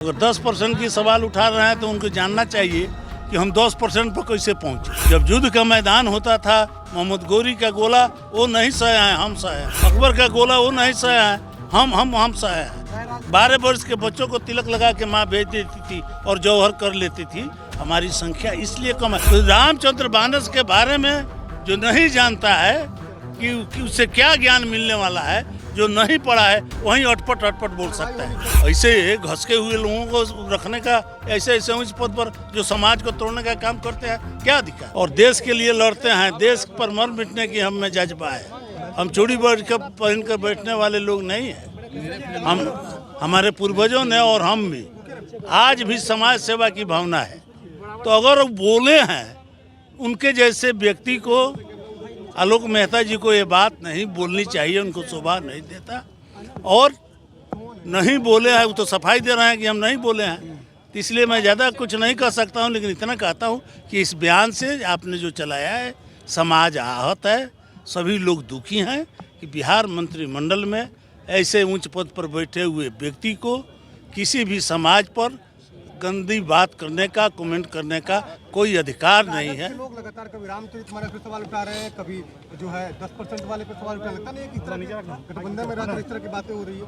अगर 10% की सवाल उठा रहे हैं तो उनको जानना चाहिए कि हम 10% पर कैसे पहुंचे। जब युद्ध का मैदान होता था, मोहम्मद गोरी का गोला वो नहीं सहे हैं, हम सहे हैं। अकबर का गोला वो नहीं सहे हैं, हम सहे हैं। 12 वर्ष के बच्चों को तिलक लगा के माँ भेज देती थी और जौहर कर लेती थी। हमारी संख्या इसलिए कम है। तो रामचंद्र मानस के बारे में जो नहीं जानता है कि उससे क्या ज्ञान मिलने वाला है, जो नहीं पढ़ा है वहीं अटपट बोल सकता है। ऐसे घसके हुए लोगों को रखने का ऐसे उच्च पद पर जो समाज को तोड़ने का काम करते हैं, क्या अधिकार। और देश के लिए लड़ते हैं, देश पर मर मिटने की हम में जज्बा है। हम चूड़ी पहन कर बैठने वाले लोग नहीं हैं। हमारे पूर्वजों ने और हम भी आज भी समाज सेवा की भावना है। तो अगर वो बोले हैं, उनके जैसे व्यक्ति को, आलोक मेहता जी को ये बात नहीं बोलनी चाहिए, उनको शोभा नहीं देता। और नहीं बोले हैं, वो तो सफाई दे रहे हैं कि हम नहीं बोले हैं। तो इसलिए मैं ज़्यादा कुछ नहीं कह सकता हूं, लेकिन इतना कहता हूं कि इस बयान से आपने जो चलाया है, समाज आहत है, सभी लोग दुखी हैं कि बिहार मंत्रिमंडल में ऐसे उच्च पद पर बैठे हुए व्यक्ति को किसी भी समाज पर गंदी बात करने का, कमेंट करने का कोई अधिकार नहीं है। लोग लगातार कभी रामचरितमानस पे सवाल उठा रहे हैं, कभी जो है 10% वाले पे सवाल उठा, लगता नहीं है कि गठबंधन में रहकर इस तरह की बातें हो रही है।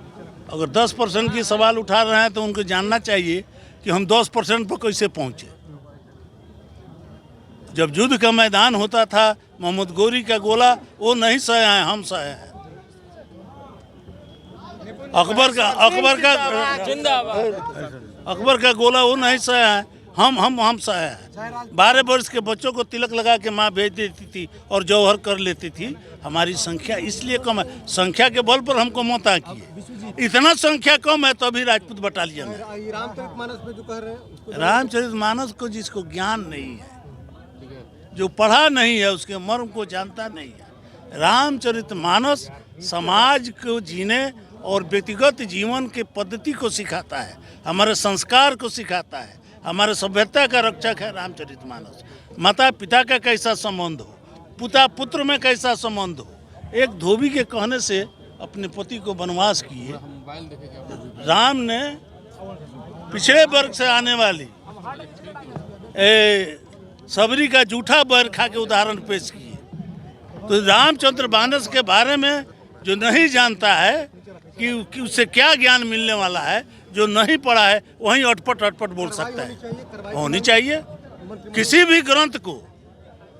अगर 10% की सवाल उठा रहे हैं तो उनको जानना चाहिए कि हम 10% पर कैसे पहुंचे। जब युद्ध का मैदान होता था, मोहम्मद गोरी का गोला वो नहीं सहे हैं, हम सहे हैं। अकबर का गोला वो नहीं सहे हैं, हम सहे हैं। 12 वर्ष के बच्चों को तिलक लगा के माँ भेज देती थी और जौहर कर लेती थी। हमारी संख्या इसलिए कम है। संख्या के बल पर हमको मौता किए। इतना संख्या कम है तो अभी राजपूत बटालियन है। रामचरितमानस में जो कह रहे हैं, रामचरितमानस को जिसको ज्ञान नहीं है, जो पढ़ा नहीं है, उसके मर्म को जानता नहीं है। रामचरितमानस समाज को जीने और व्यक्तिगत जीवन के पद्धति को सिखाता है, हमारे संस्कार को सिखाता है, हमारे सभ्यता का रक्षक है रामचरितमानस। माता पिता का कैसा संबंध हो, पिता पुत्र में कैसा संबंध हो। एक धोबी के कहने से अपने पति को वनवास किए। राम ने पिछड़े वर्ग से आने वाली सबरी का जूठा बैर खा के उदाहरण पेश किए। तो रामचंद्र मानस के बारे में जो नहीं जानता है कि उससे क्या ज्ञान मिलने वाला है, जो नहीं पढ़ा है वहीं अटपट बोल सकता है। होनी चाहिए। किसी भी ग्रंथ को,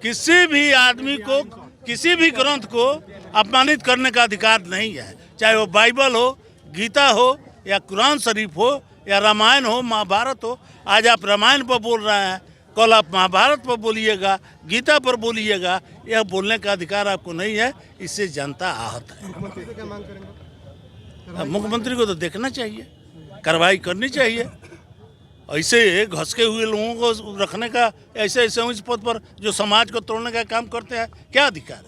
किसी भी आदमी को, किसी भी ग्रंथ को अपमानित करने का अधिकार नहीं है। चाहे वो बाइबल हो, गीता हो, या कुरान शरीफ हो, या रामायण हो, महाभारत हो। आज आप रामायण पर बोल रहे हैं, कल आप महाभारत पर बोलिएगा, गीता पर बोलिएगा। यह बोलने का अधिकार आपको नहीं है। इससे जनता आहत है। मुख्यमंत्री को तो देखना चाहिए, कार्रवाई करनी चाहिए। ऐसे घसके हुए लोगों को रखने का ऐसे उच्च पद पर जो समाज को तोड़ने का काम करते हैं, क्या अधिकार है।